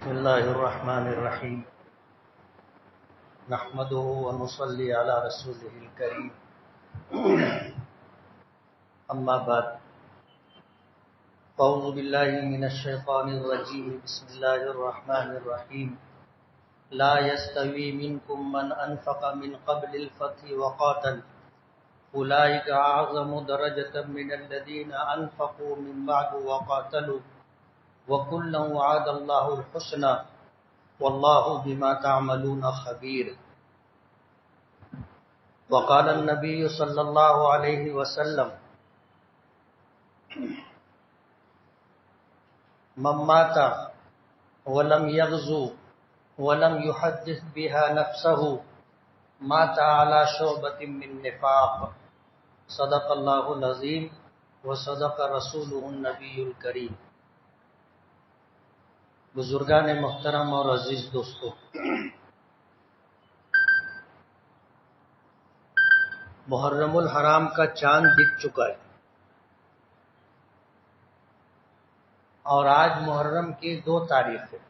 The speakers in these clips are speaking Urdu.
بسم الله الرحمن الرحيم نحمده ونصلي على رسوله الكريم أما بعد أعوذ بالله من الشيطان الرجيم بسم الله الرحمن الرحيم لا يستوي منكم من أنفق من قبل الفتح وقاتل أولئك أعظم درجة من الذين أنفقوا من بعد وقاتلوا وَكُلًّا وَعَدَ اللَّهُ الْحُسْنَى وَاللَّهُ بِمَا تَعْمَلُونَ خَبِيرٌ وقال النبي صلى الله عليه وسلم من مات ولم يغزو ولم يحدث بها نفسه مات على شعبة من نفاق صدق الله العظيم وصدق رسوله النبي الكريم۔ بزرگان محترم اور عزیز دوستو، محرم الحرام کا چاند دکھ چکا ہے اور آج محرم کی 2 تاریخ ہے۔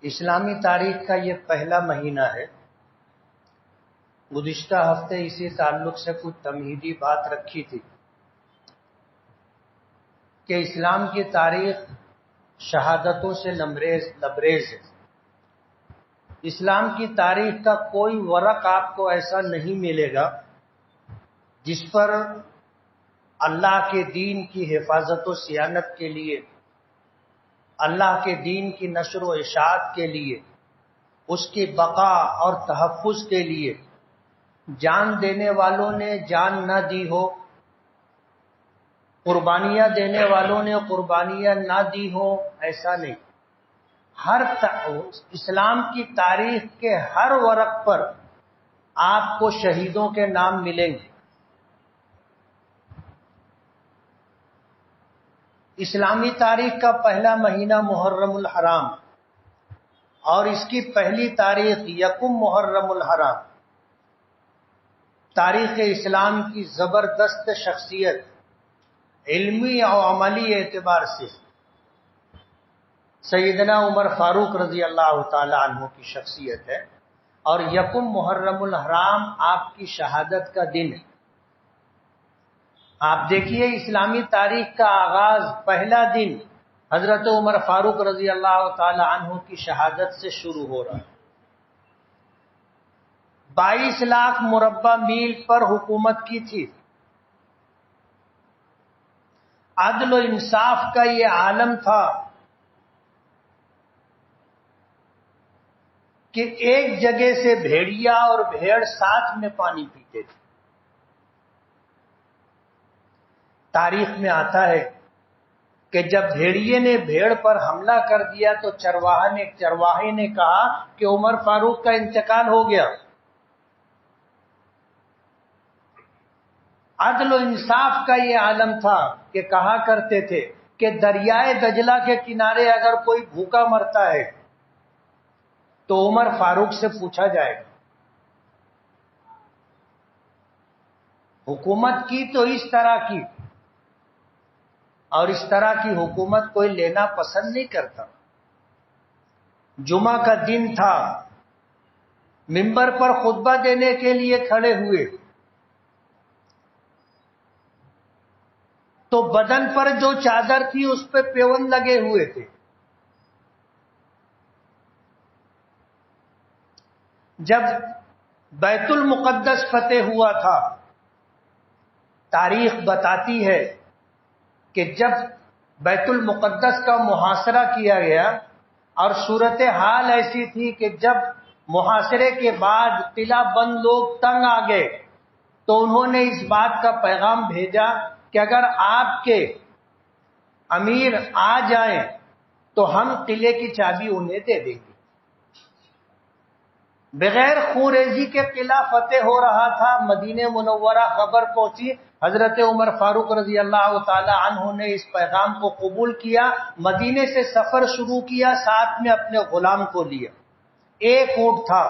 اسلامی تاریخ کا یہ پہلا مہینہ ہے۔ گزشتہ ہفتے اسی تعلق سے کچھ تمہیدی بات رکھی تھی کہ اسلام کی تاریخ شہادتوں سے لبریز ہے۔ اسلام کی تاریخ کا کوئی ورق آپ کو ایسا نہیں ملے گا جس پر اللہ کے دین کی حفاظت و صیانت کے لیے، اللہ کے دین کی نشر و اشاعت کے لیے، اس کی بقا اور تحفظ کے لیے جان دینے والوں نے جان نہ دی ہو، قربانیاں دینے والوں نے قربانیاں نہ دی ہو، ایسا نہیں۔ اسلام کی تاریخ کے ہر ورق پر آپ کو شہیدوں کے نام ملیں گے۔ اسلامی تاریخ کا پہلا مہینہ محرم الحرام اور اس کی پہلی تاریخ یکم محرم الحرام تاریخ اسلام کی زبردست شخصیت علمی اور عملی اعتبار سے سیدنا عمر فاروق رضی اللہ تعالی عنہ کی شخصیت ہے، اور یکم محرم الحرام آپ کی شہادت کا دن ہے۔ آپ دیکھیے اسلامی تاریخ کا آغاز پہلا دن حضرت عمر فاروق رضی اللہ تعالی عنہ کی شہادت سے شروع ہو رہا ہے۔ 22 لاکھ مربع میل پر حکومت کی تھی۔ عدل و انصاف کا یہ عالم تھا کہ ایک جگہ سے بھیڑیا اور بھیڑ ساتھ میں پانی پیتے تھے۔ تاریخ میں آتا ہے کہ جب بھیڑیے نے بھیڑ پر حملہ کر دیا تو چرواہے نے کہا کہ عمر فاروق کا انتقال ہو گیا۔ عدل و انصاف کا یہ عالم تھا کہ کہا کرتے تھے کہ دریائے دجلہ کے کنارے اگر کوئی بھوکا مرتا ہے تو عمر فاروق سے پوچھا جائے گا۔ حکومت کی تو اس طرح کی، اور اس طرح کی حکومت کوئی لینا پسند نہیں کرتا۔ جمعہ کا دن تھا، منبر پر خطبہ دینے کے لیے کھڑے ہوئے تو بدن پر جو چادر تھی اس پہ پیوند لگے ہوئے تھے۔ جب بیت المقدس فتح ہوا تھا، تاریخ بتاتی ہے کہ جب بیت المقدس کا محاصرہ کیا گیا اور صورتحال ایسی تھی کہ جب محاصرے کے بعد قلعہ بند لوگ تنگ آ گئے تو انہوں نے اس بات کا پیغام بھیجا کہ اگر آپ کے امیر آ جائیں تو ہم قلعے کی چابی انہیں دے دیں گے۔ بغیر خونریزی کے قلعہ فتح ہو رہا تھا۔ مدینہ منورہ خبر پہنچی، حضرت عمر فاروق رضی اللہ تعالی عنہ نے اس پیغام کو قبول کیا، مدینے سے سفر شروع کیا، ساتھ میں اپنے غلام کو لیا۔ ایک اونٹ تھا،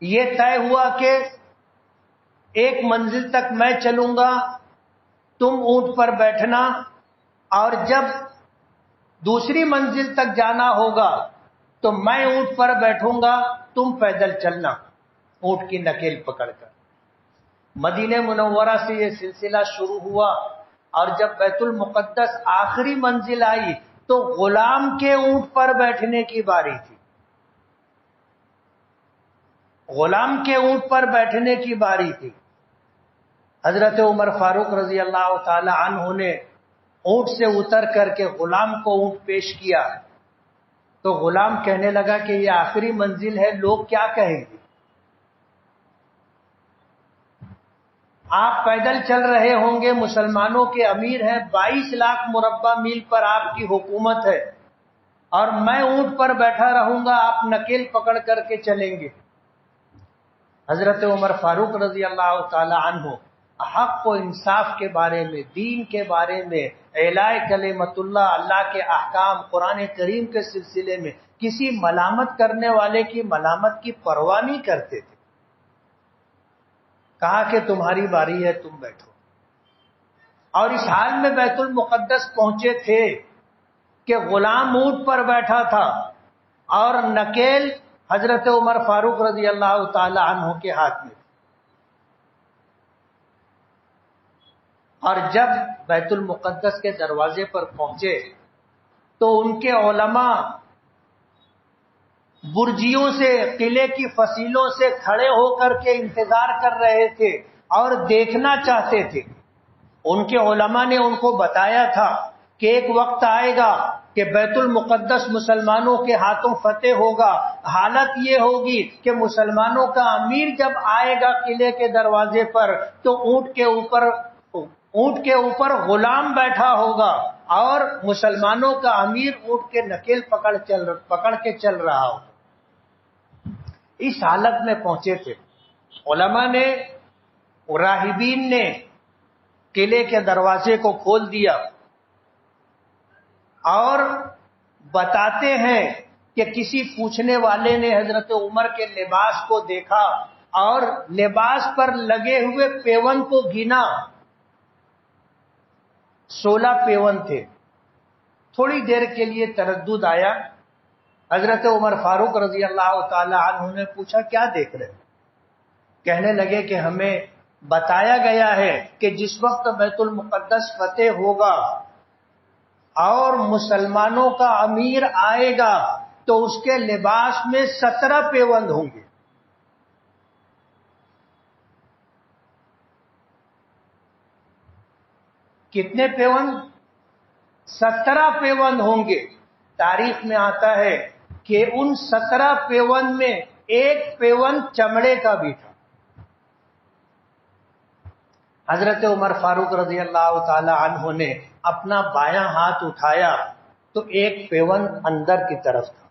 یہ طے ہوا کہ ایک منزل تک میں چلوں گا، تم اونٹ پر بیٹھنا، اور جب دوسری منزل تک جانا ہوگا تو میں اونٹ پر بیٹھوں گا، تم پیدل چلنا اونٹ کی نکیل پکڑ کر۔ مدینہ منورہ سے یہ سلسلہ شروع ہوا، اور جب بیت المقدس آخری منزل آئی تو غلام کے اونٹ پر بیٹھنے کی باری تھی، غلام کے اونٹ پر بیٹھنے کی باری تھی۔ حضرت عمر فاروق رضی اللہ تعالی عنہ نے اونٹ سے اتر کر کے غلام کو اونٹ پیش کیا، تو غلام کہنے لگا کہ یہ آخری منزل ہے، لوگ کیا کہیں گے؟ آپ پیدل چل رہے ہوں گے، مسلمانوں کے امیر ہیں، 22 لاکھ مربع میل پر آپ کی حکومت ہے، اور میں اونٹ پر بیٹھا رہوں گا، آپ نکیل پکڑ کر کے چلیں گے۔ حضرت عمر فاروق رضی اللہ تعالی عنہ حق و انصاف کے بارے میں، دین کے بارے میں، اعلاء کلمت اللہ، اللہ کے احکام، قرآن کریم کے سلسلے میں کسی ملامت کرنے والے کی ملامت کی پرواہ نہیں کرتے تھے۔ کہا کہ تمہاری باری ہے، تم بیٹھو۔ اور اس حال میں بیت المقدس پہنچے تھے کہ غلام اونٹ پر بیٹھا تھا اور نکیل حضرت عمر فاروق رضی اللہ تعالی عنہ کے ہاتھ میں۔ اور جب بیت المقدس کے دروازے پر پہنچے تو ان کے علماء برجیوں سے، قلعے کی فصیلوں سے کھڑے ہو کر کے انتظار کر رہے تھے اور دیکھنا چاہتے تھے۔ ان کے علماء نے ان کو بتایا تھا کہ ایک وقت آئے گا کہ بیت المقدس مسلمانوں کے ہاتھوں فتح ہوگا، حالت یہ ہوگی کہ مسلمانوں کا امیر جب آئے گا قلعے کے دروازے پر تو اونٹ کے اوپر غلام بیٹھا ہوگا، اور مسلمانوں کا امیر اونٹ کے نکیل پکڑ کے چل رہا ہوگا۔ اس حالت میں پہنچے تھے علماء نے، راہبین نے قلعے کے دروازے کو کھول دیا، اور بتاتے ہیں کہ کسی پوچھنے والے نے حضرت عمر کے لباس کو دیکھا اور لباس پر لگے ہوئے پیون کو گنا، 16 پیون تھے۔ تھوڑی دیر کے لیے تردد آیا، حضرت عمر فاروق رضی اللہ تعالی عنہ نے پوچھا کیا دیکھ رہے؟ کہنے لگے کہ ہمیں بتایا گیا ہے کہ جس وقت بیت المقدس فتح ہوگا اور مسلمانوں کا امیر آئے گا تو اس کے لباس میں 17 پیوند ہوں گے۔ کتنے پیوند؟ 17 پیوند ہوں گے۔ تاریخ میں آتا ہے کہ ان 17 پیوند میں ایک پیوند چمڑے کا بھی تھا۔ حضرت عمر فاروق رضی اللہ تعالی عنہ نے اپنا بایاں ہاتھ اٹھایا تو ایک پیوند اندر کی طرف تھا۔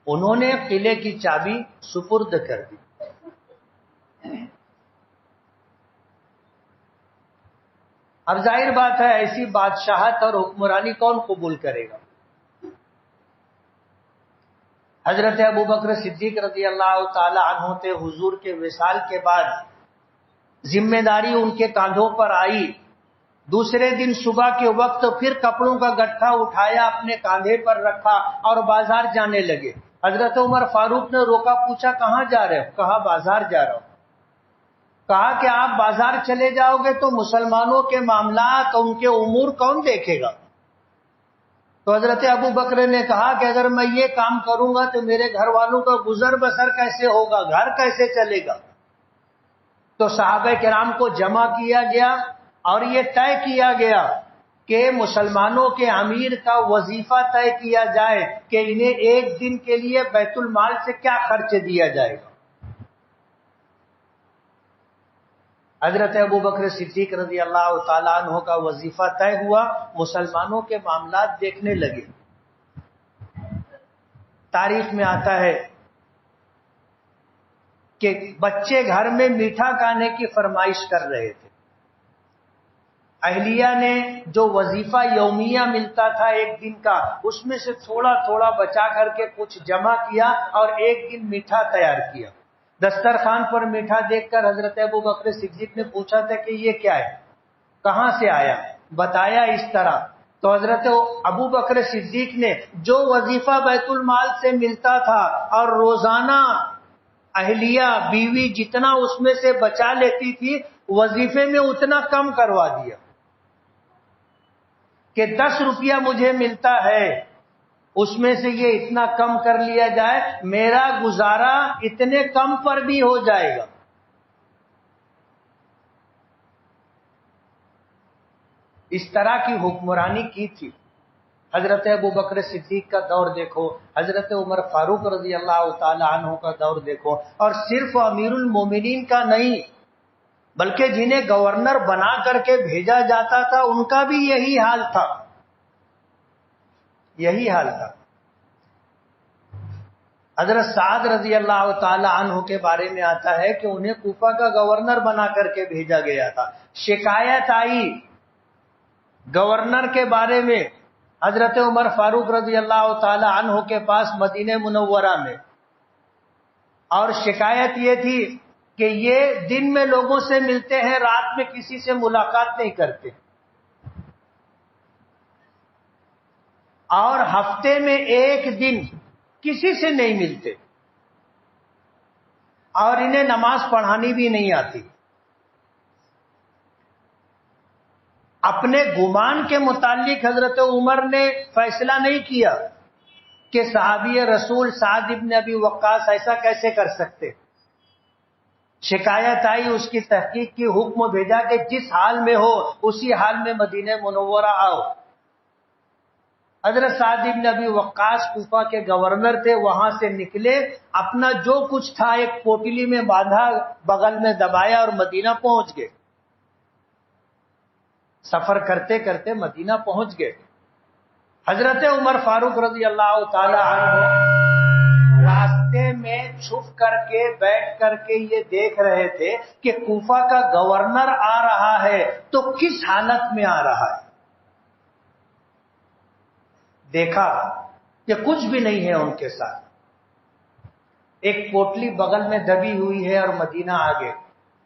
انہوں نے قلعے کی چابی سپرد کر دی۔ اب ظاہر بات ہے ایسی بادشاہت اور حکمرانی کون قبول کرے گا؟ حضرت ابوبکر صدیق رضی اللہ تعالی عنہ تھے، حضور کے وصال کے بعد ذمہ داری ان کے کاندھوں پر آئی۔ دوسرے دن صبح کے وقت پھر کپڑوں کا گٹھا اٹھایا، اپنے کاندھے پر رکھا اور بازار جانے لگے۔ حضرت عمر فاروق نے روکا، پوچھا کہاں جا رہے ہو؟ کہا بازار جا رہا ہوں۔ کہا کہ آپ بازار چلے جاؤ گے تو مسلمانوں کے معاملات، ان کے امور کون دیکھے گا؟ تو حضرت ابو بکر نے کہا کہ اگر میں یہ کام کروں گا تو میرے گھر والوں کا گزر بسر کیسے ہوگا، گھر کیسے چلے گا؟ تو صحابہ کرام کو جمع کیا گیا اور یہ طے کیا گیا کہ مسلمانوں کے امیر کا وظیفہ طے کیا جائے کہ انہیں ایک دن کے لیے بیت المال سے کیا خرچ دیا جائے گا۔ حضرت ابوبکر صدیق رضی اللہ تعالیٰ عنہ کا وظیفہ طے ہوا، مسلمانوں کے معاملات دیکھنے لگے۔ تاریخ میں آتا ہے کہ بچے گھر میں میٹھا کھانے کی فرمائش کر رہے تھے، اہلیہ نے جو وظیفہ یومیہ ملتا تھا ایک دن کا، اس میں سے تھوڑا تھوڑا بچا کر کے کچھ جمع کیا اور ایک دن میٹھا تیار کیا۔ دسترخوان پر میٹھا دیکھ کر حضرت ابوبکر صدیق نے پوچھا تھا کہ یہ کیا ہے، کہاں سے آیا؟ بتایا اس طرح۔ تو حضرت ابوبکر صدیق نے جو وظیفہ بیت المال سے ملتا تھا اور روزانہ اہلیہ بیوی جتنا اس میں سے بچا لیتی تھی، وظیفے میں اتنا کم کروا دیا کہ 10 روپیہ مجھے ملتا ہے، اس میں سے یہ اتنا کم کر لیا جائے، میرا گزارا اتنے کم پر بھی ہو جائے گا۔ اس طرح کی حکمرانی کی تھی۔ حضرت ابوبکر صدیق کا دور دیکھو، حضرت عمر فاروق رضی اللہ تعالی عنہ کا دور دیکھو، اور صرف امیر المومنین کا نہیں بلکہ جنہیں گورنر بنا کر کے بھیجا جاتا تھا ان کا بھی یہی حال تھا، یہی حال تھا۔ حضرت سعد رضی اللہ تعالی عنہ کے بارے میں آتا ہے کہ انہیں کوفہ کا گورنر بنا کر کے بھیجا گیا تھا۔ شکایت آئی گورنر کے بارے میں حضرت عمر فاروق رضی اللہ تعالی عنہ کے پاس مدینہ منورہ میں، اور شکایت یہ تھی کہ یہ دن میں لوگوں سے ملتے ہیں، رات میں کسی سے ملاقات نہیں کرتے، اور ہفتے میں ایک دن کسی سے نہیں ملتے، اور انہیں نماز پڑھانی بھی نہیں آتی۔ اپنے گمان کے متعلق حضرت عمر نے فیصلہ نہیں کیا کہ صحابی رسول سعد ابن ابی وقاص ایسا کیسے کر سکتے۔ شکایت آئی، اس کی تحقیق کی، حکم بھیجا کہ جس حال میں ہو اسی حال میں مدینہ منورہ آؤ۔ حضرت سعد ابن ابی وقاص کوفہ کے گورنر تھے، وہاں سے نکلے، اپنا جو کچھ تھا ایک پوٹلی میں باندھا، بغل میں دبایا اور مدینہ پہنچ گئے۔ سفر کرتے کرتے مدینہ پہنچ گئے۔ حضرت عمر فاروق رضی اللہ تعالی عنہ راستے میں چھپ کر کے بیٹھ کر کے یہ دیکھ رہے تھے کہ کوفہ کا گورنر آ رہا ہے تو کس حالت میں آ رہا ہے۔ دیکھا کہ کچھ بھی نہیں ہے ان کے ساتھ، ایک پوٹلی بغل میں دبی ہوئی ہے اور مدینہ آگے۔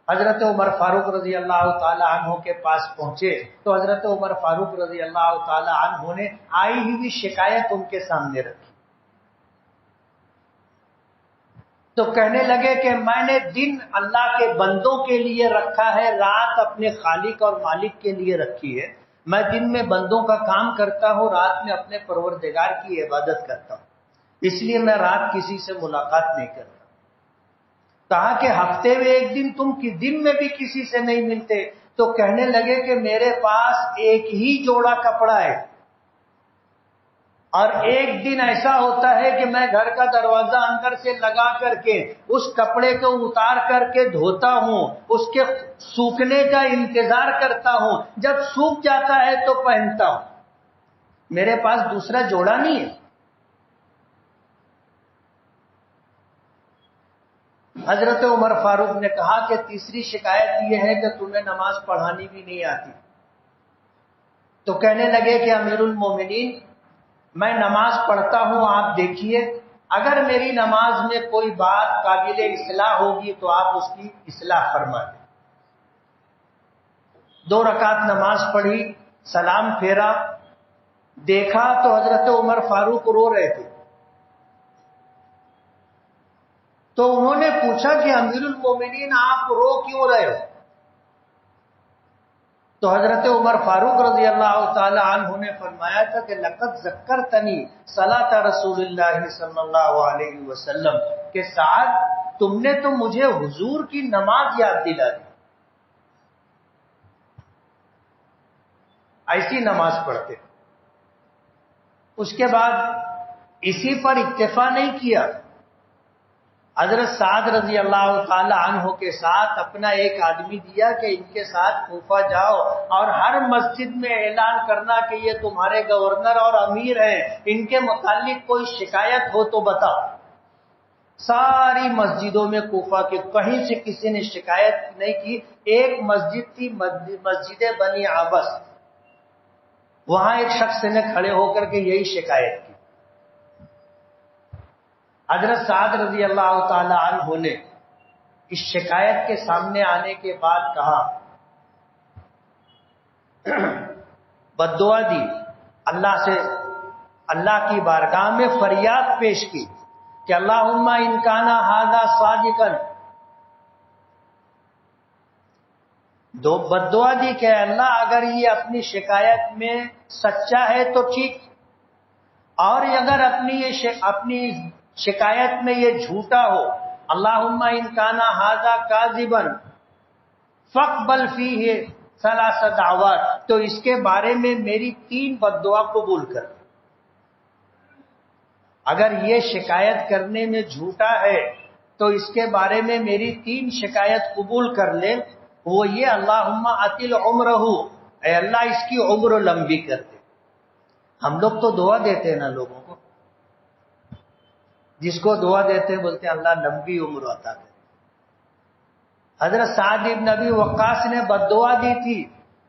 حضرت عمر فاروق رضی اللہ تعالی عنہ کے پاس پہنچے تو حضرت عمر فاروق رضی اللہ تعالی عنہ نے آئی ہوئی شکایت ان کے سامنے رکھی، تو کہنے لگے کہ میں نے دن اللہ کے بندوں کے لیے رکھا ہے، رات اپنے خالق اور مالک کے لیے رکھی ہے۔ میں دن میں بندوں کا کام کرتا ہوں، رات میں اپنے پروردگار کی عبادت کرتا ہوں، اس لیے میں رات کسی سے ملاقات نہیں کرتا۔ کہا کہ ہفتے میں ایک دن تم دن میں بھی کسی سے نہیں ملتے، تو کہنے لگے کہ میرے پاس ایک ہی جوڑا کپڑا ہے، اور ایک دن ایسا ہوتا ہے کہ میں گھر کا دروازہ اندر سے لگا کر کے اس کپڑے کو اتار کر کے دھوتا ہوں، اس کے سوکھنے کا انتظار کرتا ہوں، جب سوکھ جاتا ہے تو پہنتا ہوں، میرے پاس دوسرا جوڑا نہیں ہے۔ حضرت عمر فاروق نے کہا کہ تیسری شکایت یہ ہے کہ تمہیں نماز پڑھانی بھی نہیں آتی۔ تو کہنے لگے کہ امیر المومنین میں نماز پڑھتا ہوں، آپ دیکھیے اگر میری نماز میں کوئی بات قابل اصلاح ہوگی تو آپ اس کی اصلاح فرما دیں۔ 2 رکعت نماز پڑھی، سلام پھیرا، دیکھا تو حضرت عمر فاروق رو رہے تھے۔ تو انہوں نے پوچھا کہ امیر المومنین آپ رو کیوں رہے ہو؟ تو حضرت عمر فاروق رضی اللہ تعالی عنہ نے فرمایا تھا کہ لقد ذکرتنی صلاۃ رسول اللہ صلی اللہ علیہ وسلم، کہ سعد تم نے تو مجھے حضور کی نماز یاد دلا دی۔ ایسی نماز پڑھتے۔ اس کے بعد اسی پر اکتفا نہیں کیا، حضرت سعد رضی اللہ تعالی عنہ کے ساتھ اپنا ایک آدمی دیا کہ ان کے ساتھ کوفہ جاؤ اور ہر مسجد میں اعلان کرنا کہ یہ تمہارے گورنر اور امیر ہیں، ان کے متعلق کوئی شکایت ہو تو بتاؤ۔ ساری مسجدوں میں کوفہ کے کہیں سے کسی نے شکایت نہیں کی. ایک مسجد تھی مسجد بنی عبس، وہاں ایک شخص نے کھڑے ہو کر کے یہی شکایت کی. حضرت سعد رضی اللہ تعالی عنہ نے اس شکایت کے سامنے آنے کے بعد کہا، بد دعا دی، اللہ سے، اللہ کی بارگاہ میں فریاد پیش کی کہ اللہم ان کان ھذا صادقا. دو بد دعا دی کہ اللہ اگر یہ اپنی شکایت میں سچا ہے تو ٹھیک، اور اگر اپنی شکایت میں یہ جھوٹا ہو، اللہم ان کان ھذا کاذبا فاقبل فیہ ثلاث دعوات، تو اس کے بارے میں میری 3 بد دعا قبول کر. اگر یہ شکایت کرنے میں جھوٹا ہے تو اس کے بارے میں میری 3 شکایت قبول کر لے. وہ یہ، اللہم اطل عمرہ، اے اللہ اس کی عمر لمبی کر دے. ہم لوگ تو دعا دیتے ہیں نا لوگوں کو، جس کو دعا دیتے ہیں بولتے ہیں اللہ لمبی عمر عطا کرے. حضرت سعد بن ابی وقاص نے بد دعا دی تھی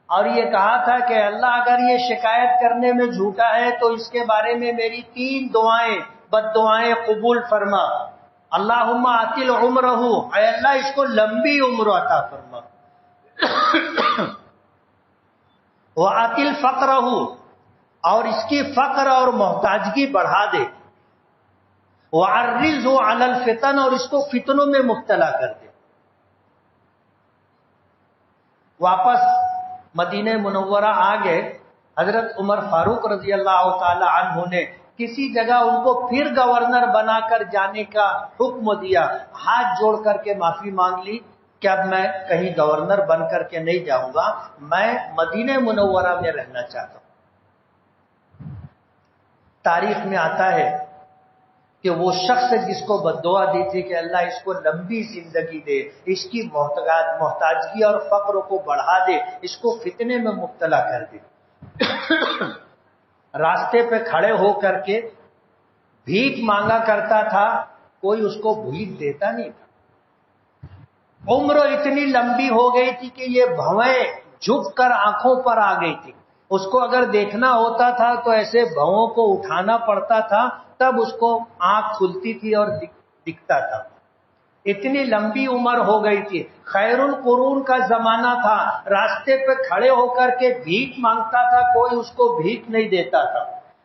اور یہ کہا تھا کہ اللہ اگر یہ شکایت کرنے میں جھوٹا ہے تو اس کے بارے میں میری 3 دعائیں بد دعائیں قبول فرما. اللہم اطل عمرہ، اے اللہ اس کو لمبی عمر عطا فرما. وَأَطِلْ فَقْرَهُ، اور اس کی فقر اور محتاجگی بڑھا دے. وَعَرِّضْهُ عَلَى الْفِتَنِ، اور اس کو فتنوں میں مبتلا کر دے. واپس مدینہ منورہ آ گئے. حضرت عمر فاروق رضی اللہ تعالی عنہ نے کسی جگہ ان کو پھر گورنر بنا کر جانے کا حکم دیا. ہاتھ جوڑ کر کے معافی مانگ لی کہ اب میں کہیں گورنر بن کر کے نہیں جاؤں گا، میں مدینہ منورہ میں رہنا چاہتا ہوں. تاریخ میں آتا ہے کہ وہ شخص جس کو بد دعا دی تھی کہ اللہ اس کو لمبی زندگی دے، اس کی محتاجگی اور فقر کو بڑھا دے، اس کو فتنے میں مبتلا کر دے، راستے پہ کھڑے ہو کر کے بھیک مانگا کرتا تھا، کوئی اس کو بھیک دیتا نہیں تھا. عمر اتنی لمبی ہو گئی تھی کہ یہ بھویں جھک کر آنکھوں پر آ گئی تھی. اس کو اگر دیکھنا ہوتا تھا تو ایسے بھووں کو اٹھانا پڑتا تھا، تب اس کو آنکھ کھلتی تھی اور دکھتا تھا. اتنی لمبی عمر ہو گئی تھی. خیر القرون کا زمانہ تھا، راستے پہ کھڑے ہو کر کے بھیک مانگتا تھا، کوئی اس کو بھیک نہیں دیتا تھا.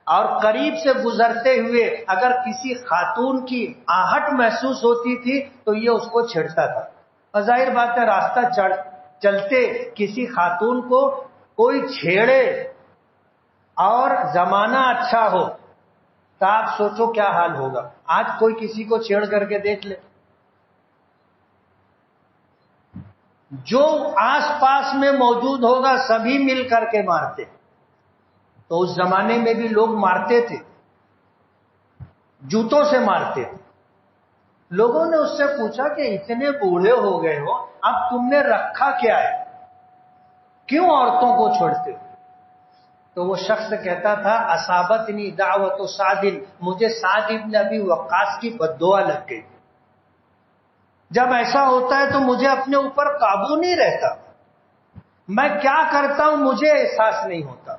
اور قریب سے گزرتے ہوئے اگر کسی خاتون کی آہٹ محسوس ہوتی تھی تو یہ اس کو چھیڑتا تھا. ظاہر بات ہے راستہ چلتے کسی خاتون کو کوئی چھیڑے اور زمانہ اچھا ہو تو آپ سوچو کیا حال ہوگا. آج کوئی کسی کو چھیڑ کر کے دیکھ لے، جو آس پاس میں موجود ہوگا سبھی مل کر کے مارتے. تو اس زمانے میں بھی لوگ مارتے تھے، جوتوں سے مارتے تھے. لوگوں نے اس سے پوچھا کہ اتنے بوڑھے ہو گئے ہو، اب تم نے رکھا کیا ہے، کیوں عورتوں کو چھوڑتے ہو؟ تو وہ شخص کہتا تھا اصابتنی دعوت سعد، مجھے سعد ابن ابی وقاص کی بد دعا لگ گئی. جب ایسا ہوتا ہے تو مجھے اپنے اوپر قابو نہیں رہتا، میں کیا کرتا ہوں مجھے احساس نہیں ہوتا.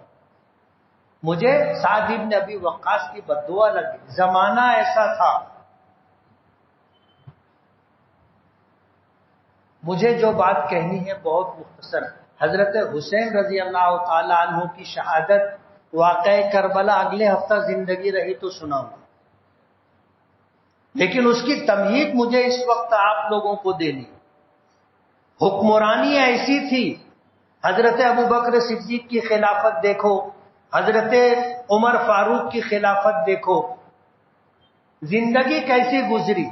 مجھے سعد ابن ابی وقاص کی بد دعا لگ گئی. زمانہ ایسا تھا. مجھے جو بات کہنی ہے بہت مختصر. حضرت حسین رضی اللہ تعالی عنہ کی شہادت واقعہ کربلا اگلے ہفتہ زندگی رہی تو سناؤں گا، لیکن اس کی تمہید مجھے اس وقت آپ لوگوں کو دینی. حکمرانی ایسی تھی. حضرت ابوبکر صدیق کی خلافت دیکھو، حضرت عمر فاروق کی خلافت دیکھو، زندگی کیسی گزری.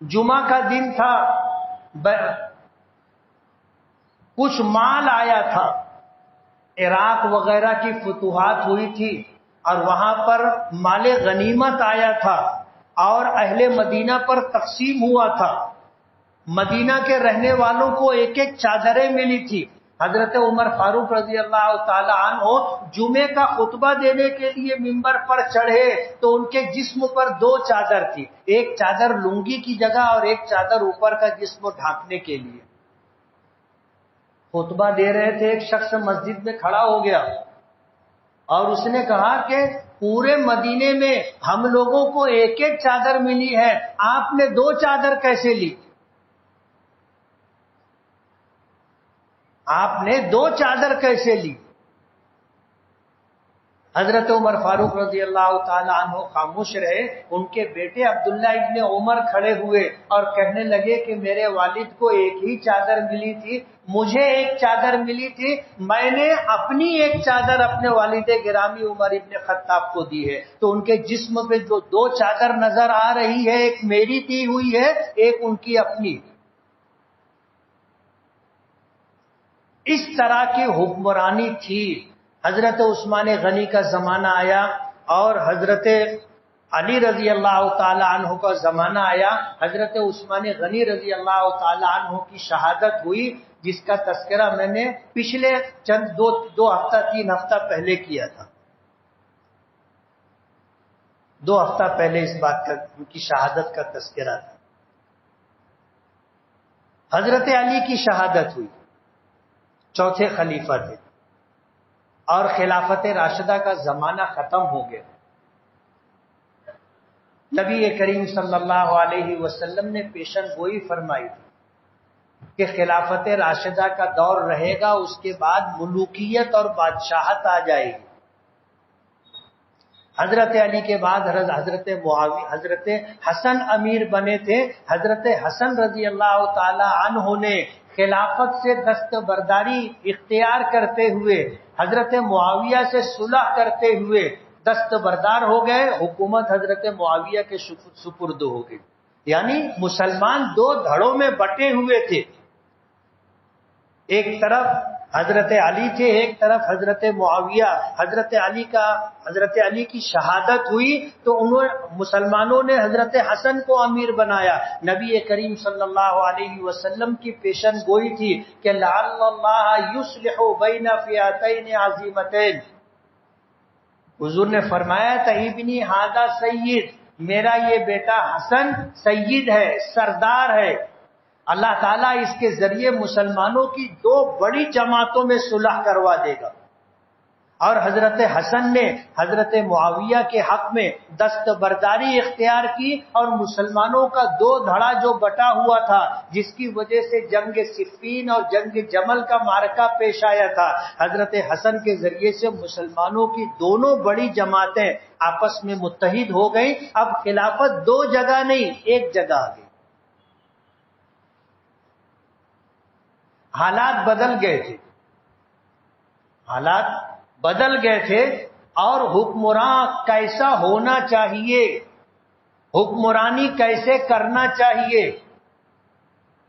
جمعہ کا دن تھا، کچھ مال آیا تھا، عراق وغیرہ کی فتوحات ہوئی تھی اور وہاں پر مال غنیمت آیا تھا اور اہل مدینہ پر تقسیم ہوا تھا. مدینہ کے رہنے والوں کو ایک ایک چادریں ملی تھی. حضرت عمر فاروق رضی اللہ تعالی عنہ جمعے کا خطبہ دینے کے لیے ممبر پر چڑھے تو ان کے جسم پر 2 چادر تھی، ایک چادر لنگی کی جگہ اور ایک چادر اوپر کا جسم ڈھانکنے کے لیے۔ خطبہ دے رہے تھے، ایک شخص مسجد میں کھڑا ہو گیا اور اس نے کہا کہ پورے مدینے میں ہم لوگوں کو ایک ایک چادر ملی ہے، آپ نے 2 چادر کیسے لی؟ آپ نے 2 چادر کیسے لی؟ حضرت عمر فاروق رضی اللہ تعالی عنہ خاموش رہے۔ ان کے بیٹے عبداللہ ابن عمر کھڑے ہوئے اور کہنے لگے کہ میرے والد کو ایک ہی چادر ملی تھی، مجھے ایک چادر ملی تھی، میں نے اپنی ایک چادر اپنے والد گرامی عمر ابن خطاب کو دی ہے۔ تو ان کے جسم پہ جو 2 چادر نظر آ رہی ہے، ایک میری دی ہوئی ہے، ایک ان کی اپنی۔ اس طرح کی حکمرانی تھی۔ حضرت عثمان غنی کا زمانہ آیا اور حضرت علی رضی اللہ تعالی عنہ کا زمانہ آیا۔ حضرت عثمان غنی رضی اللہ تعالی عنہ کی شہادت ہوئی، جس کا تذکرہ میں نے پچھلے چند 2 ہفتہ 3 ہفتہ پہلے کیا تھا۔ 2 ہفتہ پہلے اس بات کا، ان کی شہادت کا تذکرہ تھا۔ حضرت علی کی شہادت ہوئی، چوتھے خلیفہ تھے اور خلافت راشدہ کا زمانہ ختم ہو گیا۔ نبی کریم صلی اللہ علیہ وسلم نے پیشن گوئی فرمائی کہ خلافت راشدہ کا دور رہے گا، اس کے بعد ملوکیت اور بادشاہت آ جائے گی۔ حضرت علی کے بعد حضرت معاویہ، حضرت حسن امیر بنے تھے۔ حضرت حسن رضی اللہ تعالی عنہ نے خلافت سے دستبرداری اختیار کرتے ہوئے حضرت معاویہ سے صلح کرتے ہوئے دستبردار ہو گئے، حکومت حضرت معاویہ کے سپرد ہو گئی۔ یعنی مسلمان 2 دھڑوں میں بٹے ہوئے تھے، ایک طرف حضرت علی تھے، ایک طرف حضرت معاویہ۔ حضرت علی کی شہادت ہوئی تو مسلمانوں نے حضرت حسن کو امیر بنایا۔ نبی کریم صلی اللہ علیہ وسلم کی پیشن گوئی تھی کہ لعل اللہ یصلح بین فئتین عظیمتین۔ حضور نے فرمایا تھا ابنی ھذا سید، میرا یہ بیٹا حسن سید ہے، سردار ہے، اللہ تعالیٰ اس کے ذریعے مسلمانوں کی 2 بڑی جماعتوں میں صلح کروا دے گا۔ اور حضرت حسن نے حضرت معاویہ کے حق میں دستبرداری اختیار کی اور مسلمانوں کا 2 دھڑا جو بٹا ہوا تھا، جس کی وجہ سے جنگ صفین اور جنگ جمل کا معرکہ پیش آیا تھا، حضرت حسن کے ذریعے سے مسلمانوں کی دونوں بڑی جماعتیں آپس میں متحد ہو گئیں۔ اب خلافت 2 جگہ نہیں، ایک جگہ آ گئی۔ حالات بدل گئے تھے، حالات بدل گئے تھے اور حکمراں کیسا ہونا چاہیے، حکمرانی کیسے کرنا چاہیے،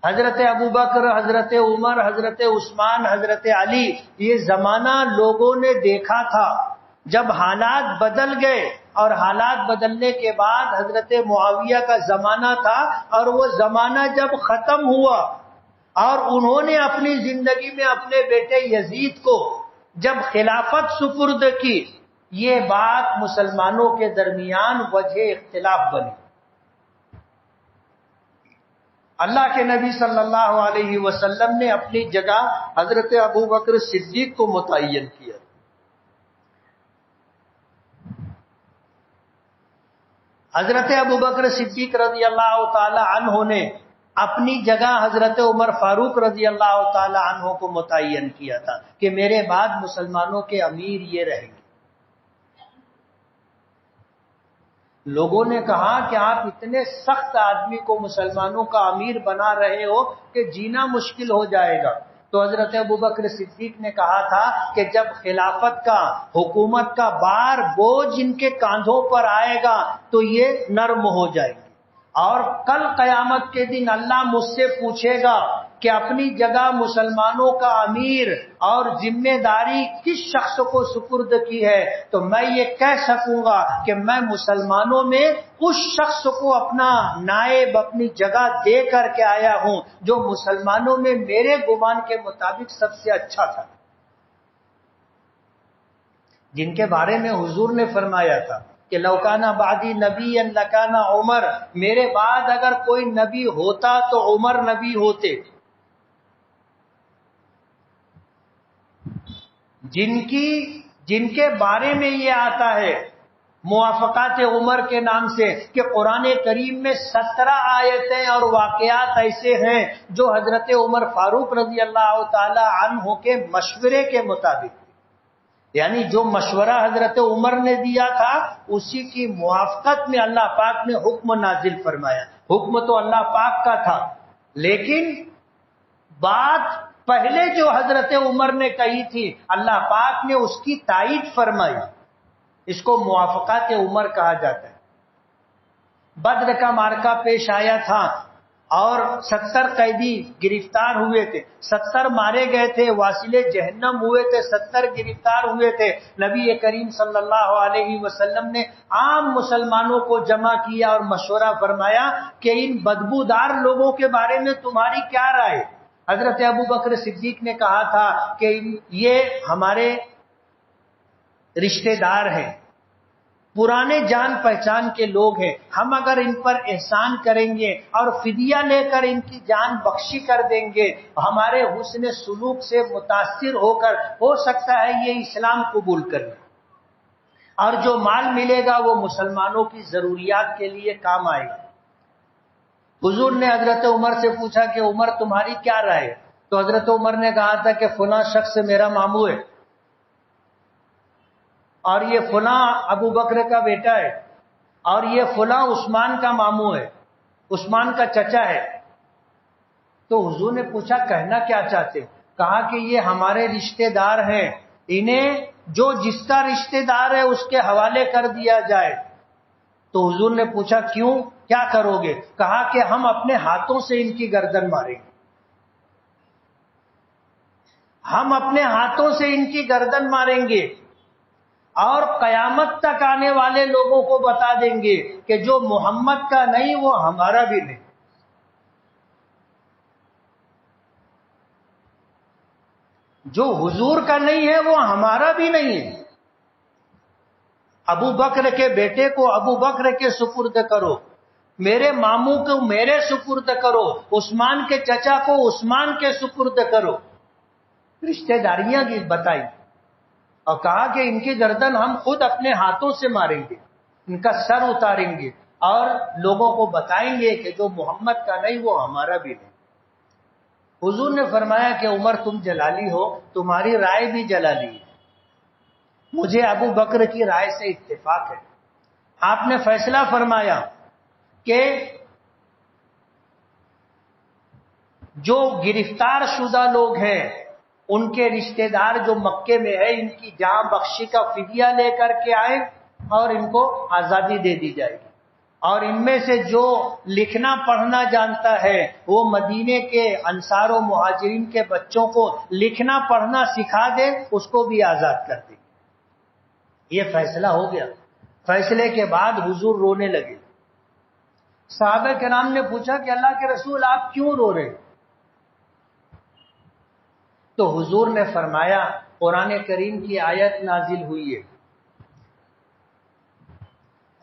حضرت ابوبکر، حضرت عمر، حضرت عثمان، حضرت علی، یہ زمانہ لوگوں نے دیکھا تھا۔ جب حالات بدل گئے اور حالات بدلنے کے بعد حضرت معاویہ کا زمانہ تھا، اور وہ زمانہ جب ختم ہوا اور انہوں نے اپنی زندگی میں اپنے بیٹے یزید کو جب خلافت سپرد کی، یہ بات مسلمانوں کے درمیان وجہ اختلاف بنی۔ اللہ کے نبی صلی اللہ علیہ وسلم نے اپنی جگہ حضرت ابوبکر صدیق کو متعین کیا۔ حضرت ابوبکر صدیق رضی اللہ تعالی عنہ نے اپنی جگہ حضرت عمر فاروق رضی اللہ تعالی عنہ کو متعین کیا تھا کہ میرے بعد مسلمانوں کے امیر یہ رہیں گے۔ لوگوں نے کہا کہ آپ اتنے سخت آدمی کو مسلمانوں کا امیر بنا رہے ہو کہ جینا مشکل ہو جائے گا۔ تو حضرت ابوبکر صدیق نے کہا تھا کہ جب خلافت کا، حکومت کا بار بوجھ ان کے کاندھوں پر آئے گا تو یہ نرم ہو جائے گی، اور کل قیامت کے دن اللہ مجھ سے پوچھے گا کہ اپنی جگہ مسلمانوں کا امیر اور ذمہ داری کس شخص کو سپرد کی ہے، تو میں یہ کہہ سکوں گا کہ میں مسلمانوں میں اس شخص کو اپنا نائب اپنی جگہ دے کر کے آیا ہوں جو مسلمانوں میں میرے گمان کے مطابق سب سے اچھا تھا، جن کے بارے میں حضور نے فرمایا تھا کہ لوکانہ بعدی نبی لکانہ عمر، میرے بعد اگر کوئی نبی ہوتا تو عمر نبی ہوتے، جن کے بارے میں یہ آتا ہے موافقات عمر کے نام سے کہ قرآن کریم میں 17 آیتیں اور واقعات ایسے ہیں جو حضرت عمر فاروق رضی اللہ تعالی عنہ کے مشورے کے مطابق، یعنی جو مشورہ حضرت عمر نے دیا تھا اسی کی موافقت میں اللہ پاک نے حکم نازل فرمایا۔ حکم تو اللہ پاک کا تھا، لیکن بات پہلے جو حضرت عمر نے کہی تھی اللہ پاک نے اس کی تائید فرمائی، اس کو موافقات عمر کہا جاتا ہے۔ بدر کا معرکہ پیش آیا تھا اور 70 قیدی گرفتار ہوئے تھے، 70 مارے گئے تھے، واصل جہنم ہوئے تھے، 70 گرفتار ہوئے تھے۔ نبی کریم صلی اللہ علیہ وسلم نے عام مسلمانوں کو جمع کیا اور مشورہ فرمایا کہ ان بدبودار لوگوں کے بارے میں تمہاری کیا رائے؟ حضرت ابو بکر صدیق نے کہا تھا کہ یہ ہمارے رشتہ دار ہیں، پرانے جان پہچان کے لوگ ہیں، ہم اگر ان پر احسان کریں گے اور فدیہ لے کر ان کی جان بخشی کر دیں گے، ہمارے حسن سلوک سے متاثر ہو کر ہو سکتا ہے یہ اسلام قبول کر لیں، اور جو مال ملے گا وہ مسلمانوں کی ضروریات کے لیے کام آئے گا۔ حضور نے حضرت عمر سے پوچھا کہ عمر تمہاری کیا رائے؟ تو حضرت عمر نے کہا تھا کہ فلاں شخص میرا ماموں ہے، اور یہ فلاں ابو بکر کا بیٹا ہے، اور یہ فلاں عثمان کا ماموں ہے، عثمان کا چچا ہے۔ تو حضور نے پوچھا کہنا کیا چاہتے ہو؟ کہا کہ یہ ہمارے رشتہ دار ہیں، انہیں جو جس کا رشتہ دار ہے اس کے حوالے کر دیا جائے۔ تو حضور نے پوچھا کیوں، کیا کرو گے؟ کہا کہ ہم اپنے ہاتھوں سے ان کی گردن ماریں گے، ہم اپنے ہاتھوں سے ان کی گردن ماریں گے، اور قیامت تک آنے والے لوگوں کو بتا دیں گے کہ جو محمد کا نہیں وہ ہمارا بھی نہیں، جو حضور کا نہیں ہے وہ ہمارا بھی نہیں ہے۔ ابو بکر کے بیٹے کو ابو بکر کے سپرد کرو، میرے ماموں کو میرے سپرد کرو، عثمان کے چچا کو عثمان کے سپرد کرو، رشتہ داریاں بتائی، اور کہا کہ ان کی گردن ہم خود اپنے ہاتھوں سے ماریں گے، ان کا سر اتاریں گے، اور لوگوں کو بتائیں گے کہ جو محمد کا نہیں وہ ہمارا بھی نہیں۔ حضور نے فرمایا کہ عمر تم جلالی ہو، تمہاری رائے بھی جلالی ہے، مجھے ابو بکر کی رائے سے اتفاق ہے۔ آپ نے فیصلہ فرمایا کہ جو گرفتار شدہ لوگ ہیں ان کے رشتہ دار جو مکے میں ہے ان کی جان بخشی کا فدیہ لے کر کے آئے اور ان کو آزادی دے دی جائے گی، اور ان میں سے جو لکھنا پڑھنا جانتا ہے وہ مدینے کے انصار و مہاجرین کے بچوں کو لکھنا پڑھنا سکھا دے، اس کو بھی آزاد کر دے۔ یہ فیصلہ ہو گیا۔ فیصلے کے بعد حضور رونے لگے۔ صحابہ کرام نے پوچھا کہ اللہ کے رسول آپ کیوں رو رہے ہیں؟ تو حضور نے فرمایا قرآن کریم کی آیت نازل ہوئی ہے،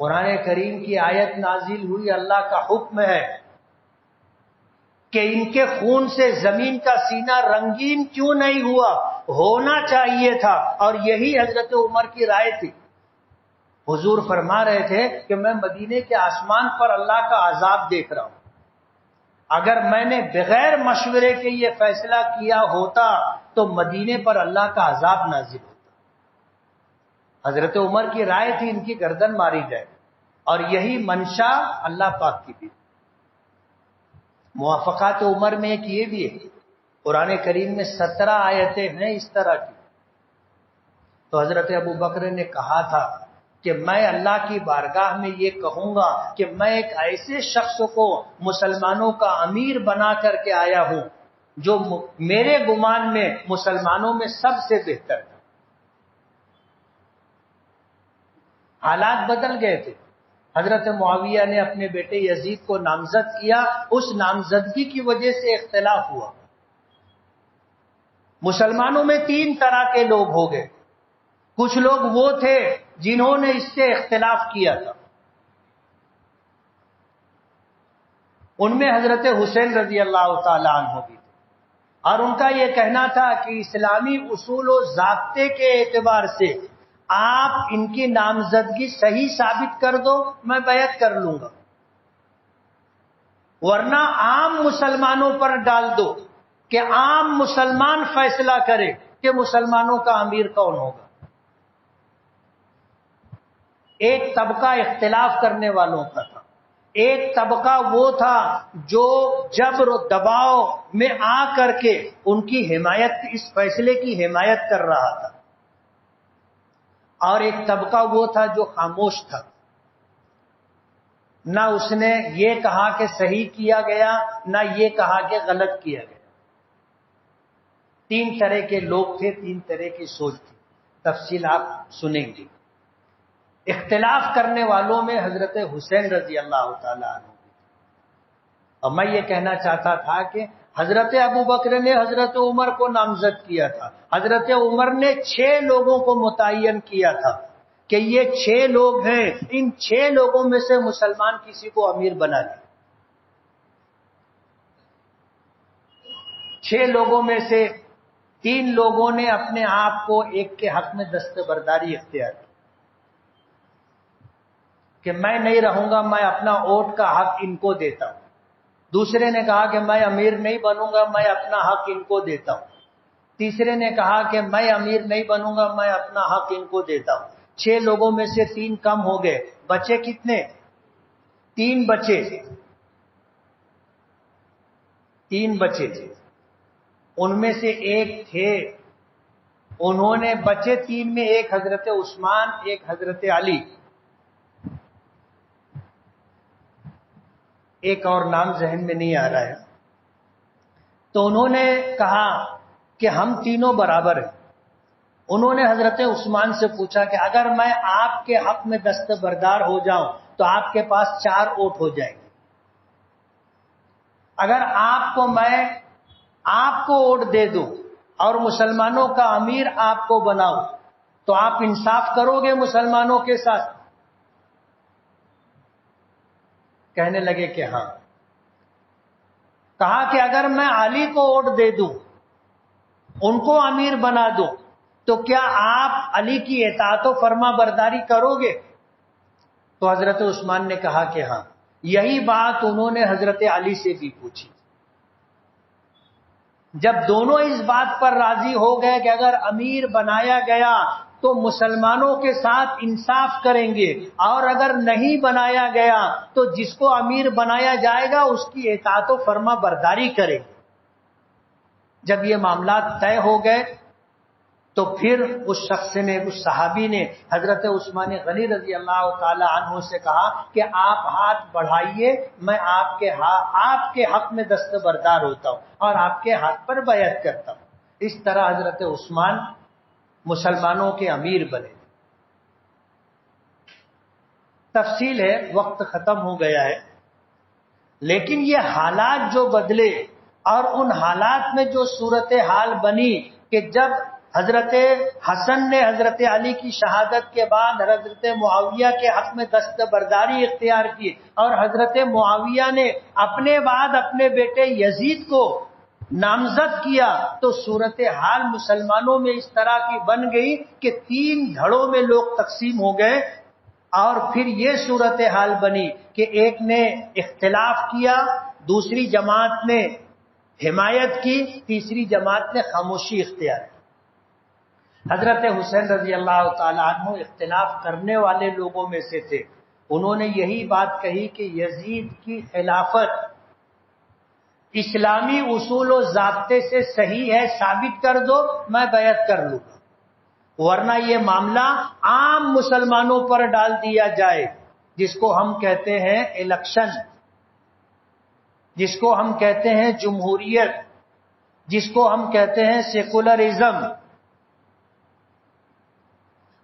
قرآن کریم کی آیت نازل ہوئی، اللہ کا حکم ہے کہ ان کے خون سے زمین کا سینہ رنگین کیوں نہیں ہوا، ہونا چاہیے تھا، اور یہی حضرت عمر کی رائے تھی۔ حضور فرما رہے تھے کہ میں مدینے کے آسمان پر اللہ کا عذاب دیکھ رہا ہوں، اگر میں نے بغیر مشورے کے یہ فیصلہ کیا ہوتا تو مدینے پر اللہ کا عذاب نازل ہوتا۔ حضرت عمر کی رائے تھی ان کی گردن ماری جائے، اور یہی منشا اللہ پاک کی بھی۔ موافقات عمر میں ایک یہ بھی ہے، قرآن کریم میں 17 آیتیں ہیں اس طرح کی۔ تو حضرت ابو بکر نے کہا تھا کہ میں اللہ کی بارگاہ میں یہ کہوں گا کہ میں ایک ایسے شخص کو مسلمانوں کا امیر بنا کر کے آیا ہوں جو میرے گمان میں مسلمانوں میں سب سے بہتر تھا۔ حالات بدل گئے تھے، حضرت معاویہ نے اپنے بیٹے یزید کو نامزد کیا، اس نامزدگی کی وجہ سے اختلاف ہوا۔ مسلمانوں میں 3 طرح کے لوگ ہو گئے، کچھ لوگ وہ تھے جنہوں نے اس سے اختلاف کیا تھا، ان میں حضرت حسین رضی اللہ تعالی عنہ بھی تھے، اور ان کا یہ کہنا تھا کہ اسلامی اصول و ضابطے کے اعتبار سے آپ ان کی نامزدگی صحیح ثابت کر دو، میں بیعت کر لوں گا، ورنہ عام مسلمانوں پر ڈال دو کہ عام مسلمان فیصلہ کرے کہ مسلمانوں کا امیر کون ہوگا۔ ایک طبقہ اختلاف کرنے والوں کا تھا، ایک طبقہ وہ تھا جو جبر و دباؤ میں آ کر کے ان کی حمایت، اس فیصلے کی حمایت کر رہا تھا، اور ایک طبقہ وہ تھا جو خاموش تھا، نہ اس نے یہ کہا کہ صحیح کیا گیا، نہ یہ کہا کہ غلط کیا گیا۔ 3 طرح کے لوگ تھے، 3 طرح کی سوچ تھی، تفصیل آپ سنیں گے۔ اختلاف کرنے والوں میں حضرت حسین رضی اللہ تعالی عنہ، اور میں یہ کہنا چاہتا تھا کہ حضرت ابو بکر نے حضرت عمر کو نامزد کیا تھا، حضرت عمر نے 6 لوگوں کو متعین کیا تھا کہ یہ 6 لوگ ہیں، ان 6 لوگوں میں سے مسلمان کسی کو امیر بنا دے۔ 6 لوگوں میں سے 3 لوگوں نے اپنے آپ کو ایک کے حق میں دستبرداری اختیار کی کہ میں نہیں رہوں گا، میں اپنا ووٹ کا حق ان کو دیتا ہوں۔ دوسرے نے کہا کہ میں امیر نہیں بنوں گا، میں اپنا حق ان کو دیتا ہوں۔ تیسرے نے کہا کہ میں امیر نہیں بنوں گا، میں اپنا حق ان کو دیتا ہوں۔ 6 لوگوں میں سے 3 کم ہو گئے، بچے کتنے؟ 3 بچے، 3 بچے تھے، ان میں سے ایک تھے، انہوں نے بچے 3 میں ایک حضرت عثمان، ایک حضرت علی، ایک اور نام ذہن میں نہیں آ رہا ہے، تو انہوں نے کہا کہ ہم تینوں برابر ہیں۔ انہوں نے حضرت عثمان سے پوچھا کہ اگر میں آپ کے حق میں دستبردار ہو جاؤں تو آپ کے پاس 4 ووٹ ہو جائیں گے، اگر میں آپ کو ووٹ دے دوں اور مسلمانوں کا امیر آپ کو بناؤں تو آپ انصاف کرو گے مسلمانوں کے ساتھ؟ کہنے لگے کہ ہاں۔ کہا کہ اگر میں علی کو ووٹ دے دوں، ان کو امیر بنا دوں، تو کیا آپ علی کی اطاعت و فرما برداری کرو گے؟ تو حضرت عثمان نے کہا کہ ہاں۔ یہی بات انہوں نے حضرت علی سے بھی پوچھی۔ جب دونوں اس بات پر راضی ہو گئے کہ اگر امیر بنایا گیا تو مسلمانوں کے ساتھ انصاف کریں گے، اور اگر نہیں بنایا گیا تو جس کو امیر بنایا جائے گا اس کی اطاعت و فرما برداری کریں گے۔ جب یہ معاملات طے ہو گئے تو پھر اس شخص نے، اس صحابی نے حضرت عثمان غنی رضی اللہ تعالی عنہ سے کہا کہ آپ ہاتھ بڑھائیے، میں آپ کے حق میں دستبردار ہوتا ہوں اور آپ کے ہاتھ پر بیعت کرتا ہوں۔ اس طرح حضرت عثمان مسلمانوں کے امیر بنے۔ تفصیل ہے، وقت ختم ہو گیا ہے، لیکن یہ حالات جو بدلے اور ان حالات میں جو صورتحال بنی کہ جب حضرت حسن نے حضرت علی کی شہادت کے بعد حضرت معاویہ کے حق میں دستبرداری اختیار کی، اور حضرت معاویہ نے اپنے بعد اپنے بیٹے یزید کو نامزد کیا، تو صورتحال مسلمانوں میں اس طرح کی بن گئی کہ 3 دھڑوں میں لوگ تقسیم ہو گئے، اور پھر یہ صورتحال بنی کہ ایک نے اختلاف کیا، دوسری جماعت نے حمایت کی، تیسری جماعت نے خاموشی اختیار کی۔ حضرت حسین رضی اللہ تعالی عنہ اختلاف کرنے والے لوگوں میں سے تھے، انہوں نے یہی بات کہی کہ یزید کی خلافت اسلامی اصول و ضابطے سے صحیح ہے، ثابت کر دو، میں بیعت کر لوں گا، ورنہ یہ معاملہ عام مسلمانوں پر ڈال دیا جائے، جس کو ہم کہتے ہیں الیکشن، جس کو ہم کہتے ہیں جمہوریت، جس کو ہم کہتے ہیں سیکولرزم.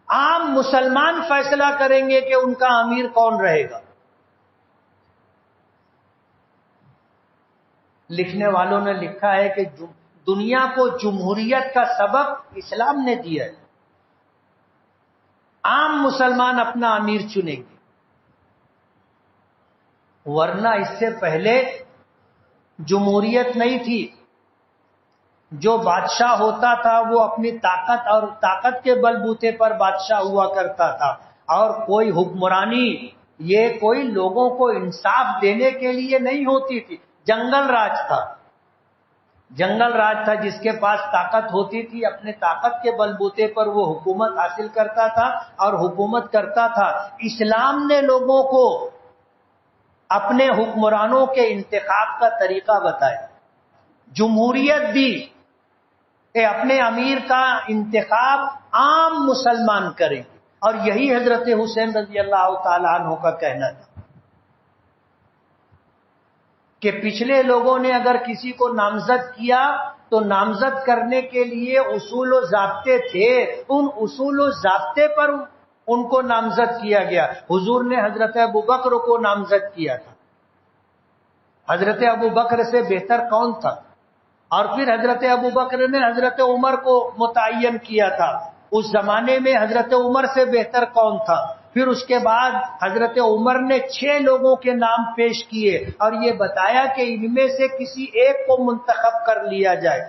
عام مسلمان فیصلہ کریں گے کہ ان کا امیر کون رہے گا. لکھنے والوں نے لکھا ہے کہ دنیا کو جمہوریت کا سبق اسلام نے دیا ہے. عام مسلمان اپنا امیر چنیں گے، ورنہ اس سے پہلے جمہوریت نہیں تھی. جو بادشاہ ہوتا تھا وہ اپنی طاقت کے بل بوتے پر بادشاہ ہوا کرتا تھا، اور کوئی حکمرانی یہ کوئی لوگوں کو انصاف دینے کے لیے نہیں ہوتی تھی. جنگل راج تھا، جنگل راج تھا. جس کے پاس طاقت ہوتی تھی اپنے طاقت کے بل بوتے پر وہ حکومت حاصل کرتا تھا اور حکومت کرتا تھا. اسلام نے لوگوں کو اپنے حکمرانوں کے انتخاب کا طریقہ بتایا، جمہوریت دی کہ اپنے امیر کا انتخاب عام مسلمان کریں. اور یہی حضرت حسین رضی اللہ تعالی عنہ کا کہنا تھا کہ پچھلے لوگوں نے اگر کسی کو نامزد کیا تو نامزد کرنے کے لیے اصول و ضابطے تھے، ان اصول و ضابطے پر ان کو نامزد کیا گیا. حضور نے حضرت ابوبکر کو نامزد کیا تھا. حضرت ابوبکر سے بہتر کون تھا؟ اور پھر حضرت ابوبکر نے حضرت عمر کو متعین کیا تھا. اس زمانے میں حضرت عمر سے بہتر کون تھا؟ پھر اس کے بعد حضرت عمر نے 6 لوگوں کے نام پیش کیے اور یہ بتایا کہ ان میں سے کسی ایک کو منتخب کر لیا جائے.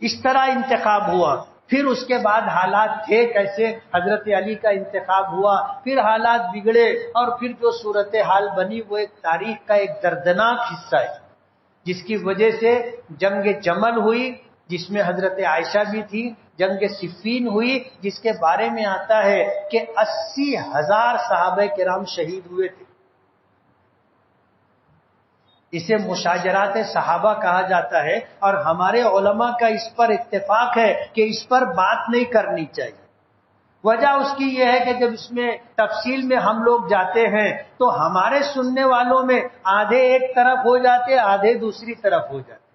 اس طرح انتخاب ہوا. پھر اس کے بعد حالات تھے کیسے، حضرت علی کا انتخاب ہوا، پھر حالات بگڑے، اور پھر جو صورتحال بنی وہ ایک تاریخ کا ایک دردناک حصہ ہے، جس کی وجہ سے جنگ جمل ہوئی جس میں حضرت عائشہ بھی تھی، جنگ صفین ہوئی جس کے بارے میں آتا ہے کہ 80,000 صحابہ کرام شہید ہوئے تھے. اسے مشاجرات صحابہ کہا جاتا ہے، اور ہمارے علماء کا اس پر اتفاق ہے کہ اس پر بات نہیں کرنی چاہیے. وجہ اس کی یہ ہے کہ جب اس میں تفصیل میں ہم لوگ جاتے ہیں تو ہمارے سننے والوں میں آدھے ایک طرف ہو جاتے، آدھے دوسری طرف ہو جاتے.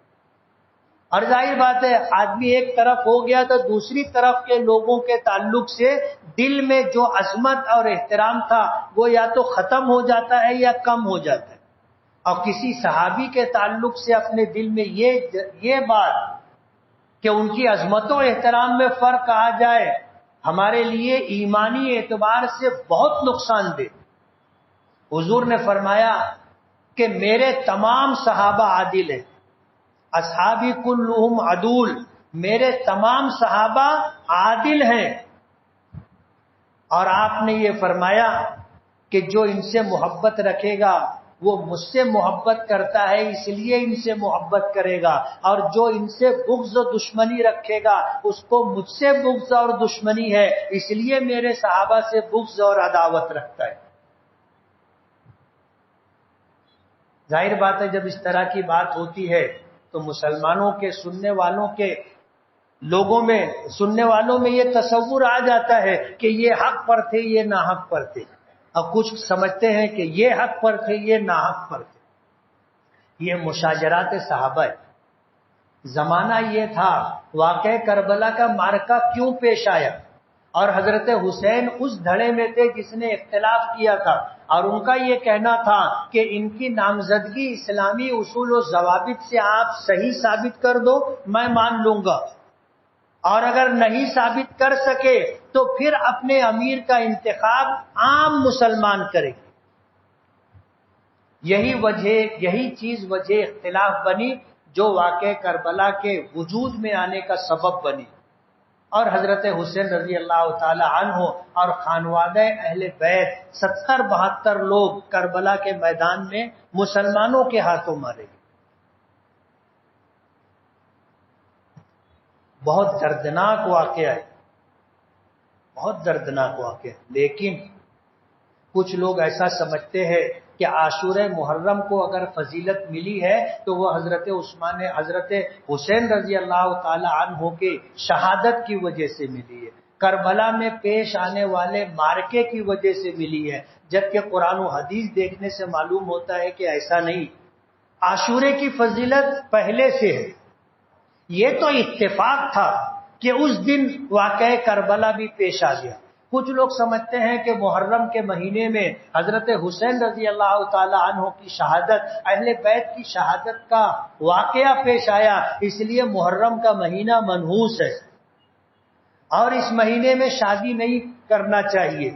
اور ظاہر بات ہے آدمی ایک طرف ہو گیا تو دوسری طرف کے لوگوں کے تعلق سے دل میں جو عظمت اور احترام تھا وہ یا تو ختم ہو جاتا ہے یا کم ہو جاتا ہے. اور کسی صحابی کے تعلق سے اپنے دل میں یہ بات کہ ان کی عظمت و احترام میں فرق آ جائے ہمارے لیے ایمانی اعتبار سے بہت نقصان دہ. حضور نے فرمایا کہ میرے تمام صحابہ عادل ہیں، اصحابی کلہم عدول، میرے تمام صحابہ عادل ہیں. اور آپ نے یہ فرمایا کہ جو ان سے محبت رکھے گا وہ مجھ سے محبت کرتا ہے اس لیے ان سے محبت کرے گا، اور جو ان سے بغض و دشمنی رکھے گا اس کو مجھ سے بغض اور دشمنی ہے اس لیے میرے صحابہ سے بغض اور عداوت رکھتا ہے. ظاہر بات ہے جب اس طرح کی بات ہوتی ہے تو مسلمانوں کے سننے والوں کے لوگوں میں سننے والوں میں یہ تصور آ جاتا ہے کہ یہ حق پر تھے یہ ناحق پر تھے. اب کچھ سمجھتے ہیں کہ یہ حق پر تھے یہ ناحق پر تھے. یہ مشاجرات صحابہ ہے. زمانہ یہ تھا، واقعہ کربلا کا معرکہ کیوں پیش آیا، اور حضرت حسین اس دھڑے میں تھے جس نے اختلاف کیا تھا، اور ان کا یہ کہنا تھا کہ ان کی نامزدگی اسلامی اصول و ضوابط سے آپ صحیح ثابت کر دو میں مان لوں گا، اور اگر نہیں ثابت کر سکے تو پھر اپنے امیر کا انتخاب عام مسلمان کرے. یہی چیز وجہ اختلاف بنی جو واقع کربلا کے وجود میں آنے کا سبب بنی. اور حضرت حسین رضی اللہ تعالی عنہ اور خانوادہ اہل بیت 70-72 لوگ کربلا کے میدان میں مسلمانوں کے ہاتھوں مارے گئے. بہت دردناک واقعہ ہے، بہت دردناک واقعہ. لیکن کچھ لوگ ایسا سمجھتے ہیں کہ عاشورہ محرم کو اگر فضیلت ملی ہے تو وہ حضرت حسین رضی اللہ تعالی عنہ کے شہادت کی وجہ سے ملی ہے، کربلا میں پیش آنے والے معرکے کی وجہ سے ملی ہے. جبکہ قرآن و حدیث دیکھنے سے معلوم ہوتا ہے کہ ایسا نہیں. عاشورے کی فضیلت پہلے سے ہے، یہ تو اتفاق تھا کہ اس دن واقعہ کربلا بھی پیش آ گیا۔ کچھ لوگ سمجھتے ہیں کہ محرم کے مہینے میں حضرت حسین رضی اللہ تعالی عنہ کی شہادت، اہل بیت کی شہادت کا واقعہ پیش آیا، اس لیے محرم کا مہینہ منحوس ہے اور اس مہینے میں شادی نہیں کرنا چاہیے۔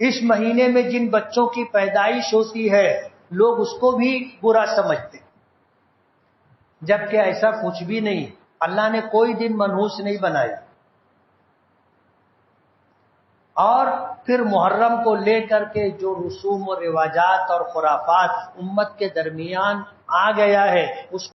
اس مہینے میں جن بچوں کی پیدائش ہوتی ہے لوگ اس کو بھی برا سمجھتے، جبکہ ایسا کچھ بھی نہیں، اللہ نے کوئی دن منحوس نہیں بنایا۔ اور پھر محرم کو لے کر کے جو رسوم و رواجات اور خرافات امت کے درمیان آ گیا ہے اس